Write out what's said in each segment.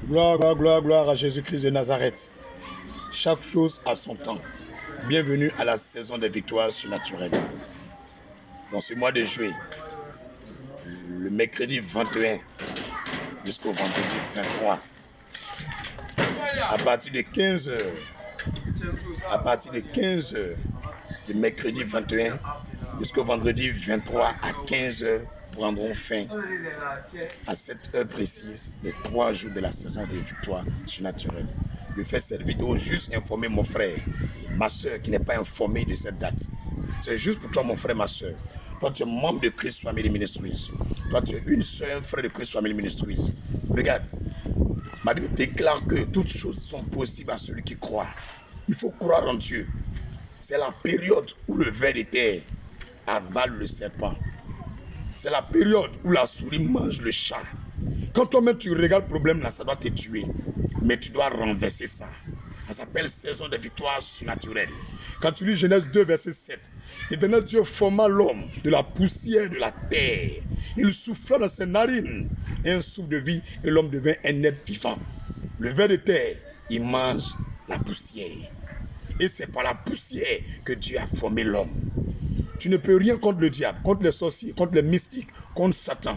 Gloire, gloire, gloire, gloire à Jésus-Christ de Nazareth. Chaque chose a son temps. Bienvenue à la saison des victoires surnaturelles. Dans ce mois de juillet, le mercredi 21 jusqu'au vendredi 23, à partir de 15h, le mercredi 21 jusqu'au vendredi 23 à 15h, prendront fin à cette heure précise les 3 jours de la saison des victoires surnaturelles. Je fais cette vidéo juste informer mon frère, ma soeur qui n'est pas informée de cette date. C'est juste pour toi, mon frère, ma soeur. Toi, tu es membre de Christ Family Ministries. Toi, tu es une soeur, un frère de Christ Family Ministries. Regarde, ma Bible déclare que toutes choses sont possibles à celui qui croit. Il faut croire en Dieu. C'est la période où le ver de terre avale le serpent. C'est la période où la souris mange le chat. Quand toi-même tu regardes le problème là, ça doit te tuer. Mais tu dois renverser ça. Ça s'appelle saison de victoire surnaturelle. Quand tu lis Genèse 2, verset 7, l'Éternel Dieu forma l'homme de la poussière de la terre. Il souffla dans ses narines et un souffle de vie et l'homme devint un être vivant. Le ver de terre, il mange la poussière. Et c'est par la poussière que Dieu a formé l'homme. Tu ne peux rien contre le diable, contre les sorciers, contre les mystiques, contre Satan.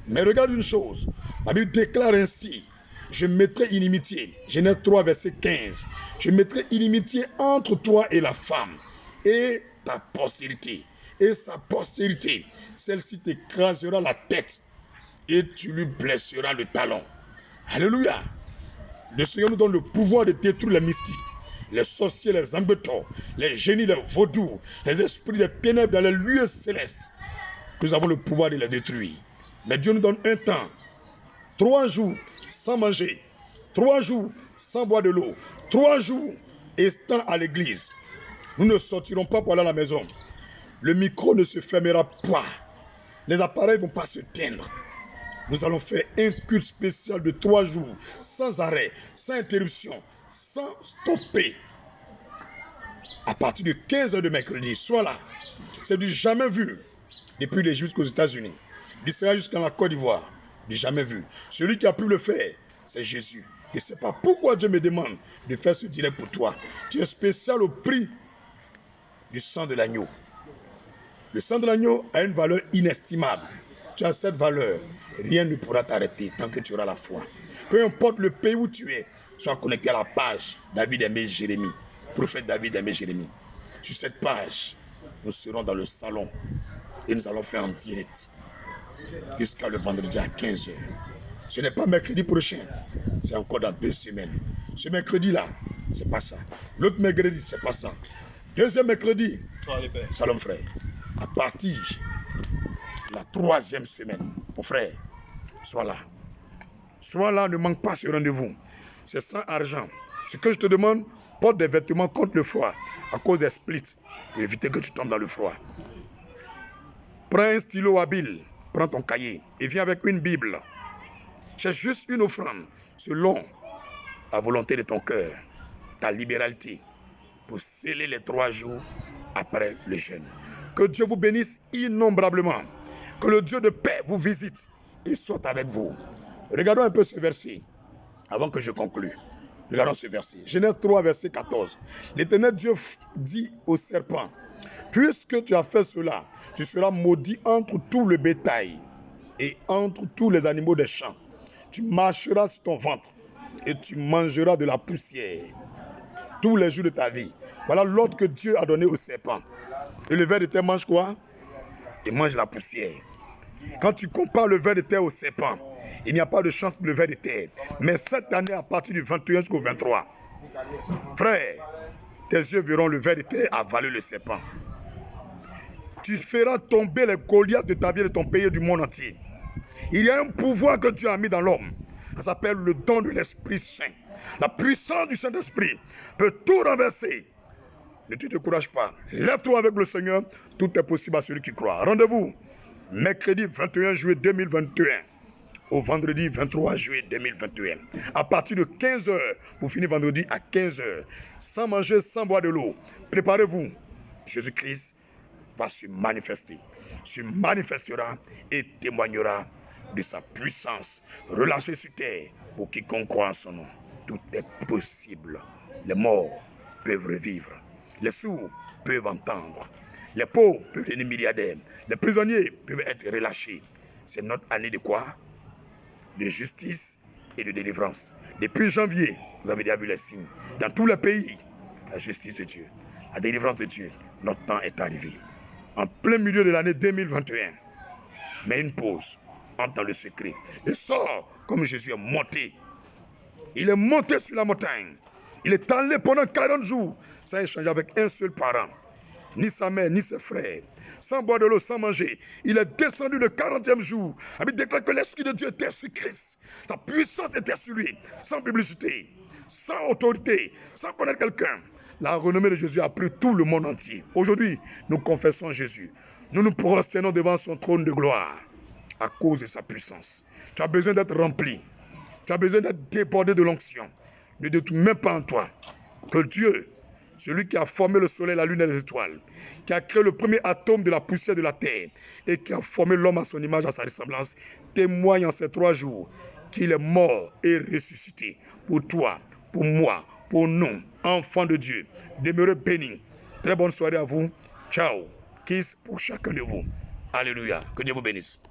Mais regarde une chose, la Bible déclare ainsi, je mettrai inimitié, Genèse 3, verset 15, je mettrai inimitié entre toi et la femme, et ta postérité, et sa postérité, celle-ci t'écrasera la tête, et tu lui blesseras le talon. Alléluia. Le Seigneur nous donne le pouvoir de détruire les mystiques, les sorciers, les embêtants, les génies, les vaudous, les esprits des ténèbres dans les lieux célestes. Nous avons le pouvoir de les détruire. Mais Dieu nous donne un temps. 3 jours sans manger. 3 jours sans boire de l'eau. 3 jours étant à l'église. Nous ne sortirons pas pour aller à la maison. Le micro ne se fermera pas. Les appareils ne vont pas se teindre. Nous allons faire un culte spécial de 3 jours, sans arrêt, sans interruption, sans stopper. À partir de 15h de mercredi, sois là. C'est du jamais vu depuis l'Égypte jusqu'aux États-Unis, d'Israël jusqu'à la Côte d'Ivoire. Du jamais vu. Celui qui a pu le faire, c'est Jésus. Je ne sais pas pourquoi Dieu me demande de faire ce direct pour toi. Tu es spécial au prix du sang de l'agneau. Le sang de l'agneau a une valeur inestimable. Tu as cette valeur, rien ne pourra t'arrêter tant que tu auras la foi. Peu importe le pays où tu es, sois connecté à la page David aimé Jérémie, prophète David aimé Jérémie. Sur cette page, nous serons dans le salon et nous allons faire en direct jusqu'à le vendredi à 15h. Ce n'est pas mercredi prochain, c'est encore dans 2 semaines. Ce mercredi-là, c'est pas ça. L'autre mercredi, c'est pas ça. Deuxième mercredi, Shalom frère, à partir la 3e semaine, mon frère, sois là. Sois là, ne manque pas ce rendez-vous. C'est sans argent. Ce que je te demande, porte des vêtements contre le froid, à cause des splits, pour éviter que tu tombes dans le froid. Prends un stylo habile, prends ton cahier et viens avec une Bible. Cherche juste une offrande selon la volonté de ton cœur, ta libéralité, pour sceller les 3 jours après le jeûne. Que Dieu vous bénisse innombrablement. Que le Dieu de paix vous visite et soit avec vous. Regardons un peu ce verset avant que je conclue. Regardons ce verset. Genèse 3, verset 14. L'Éternel Dieu dit au serpent, puisque tu as fait cela, tu seras maudit entre tout le bétail et entre tous les animaux des champs. Tu marcheras sur ton ventre et tu mangeras de la poussière tous les jours de ta vie. Voilà l'ordre que Dieu a donné au serpent. Et le ver de terre mange quoi? Il mange la poussière. Quand tu compares le ver de terre au serpent, il n'y a pas de chance pour le ver de terre. Mais cette année, à partir du 21 jusqu'au 23, frère, tes yeux verront le ver de terre avaler le serpent. Tu feras tomber les Goliaths de ta vie, de ton pays et du monde entier. Il y a un pouvoir que Dieu a mis dans l'homme. Ça s'appelle le don de l'Esprit Saint. La puissance du Saint-Esprit peut tout renverser. Ne te décourage pas. Lève-toi avec le Seigneur. Tout est possible à celui qui croit. Rendez-vous mercredi 21 juillet 2021 au vendredi 23 juillet 2021. À partir de 15h, vous finissez vendredi à 15h. Sans manger, sans boire de l'eau. Préparez-vous. Jésus-Christ va se manifester. Se manifestera et témoignera de sa puissance relâchée sur terre pour quiconque croit en son nom. Tout est possible. Les morts peuvent revivre. Les sourds peuvent entendre. Les pauvres peuvent devenir milliardaires. Les prisonniers peuvent être relâchés. C'est notre année de quoi? De justice et de délivrance. Depuis janvier, vous avez déjà vu les signes. Dans tous les pays, la justice de Dieu, la délivrance de Dieu, notre temps est arrivé. En plein milieu de l'année 2021, mets une pause, entre dans le secret et sors comme Jésus est monté. Il est monté sur la montagne. Il est allé pendant 40 jours sans échanger avec un seul parent, ni sa mère, ni ses frères, sans boire de l'eau, sans manger. Il est descendu le 40e jour. Il déclare que l'Esprit de Dieu était sur Christ. Sa puissance était sur lui, sans publicité, sans autorité, sans connaître quelqu'un. La renommée de Jésus a pris tout le monde entier. Aujourd'hui, nous confessons Jésus. Nous nous prosternons devant son trône de gloire à cause de sa puissance. Tu as besoin d'être rempli. Tu as besoin d'être débordé de l'onction. Ne doute même pas en toi que Dieu, celui qui a formé le soleil, la lune et les étoiles, qui a créé le premier atome de la poussière de la terre et qui a formé l'homme à son image, à sa ressemblance, témoigne en ces 3 jours qu'il est mort et ressuscité pour toi, pour moi, pour nous, enfants de Dieu. Demeurez bénis. Très bonne soirée à vous. Ciao. Kiss pour chacun de vous. Alléluia. Que Dieu vous bénisse.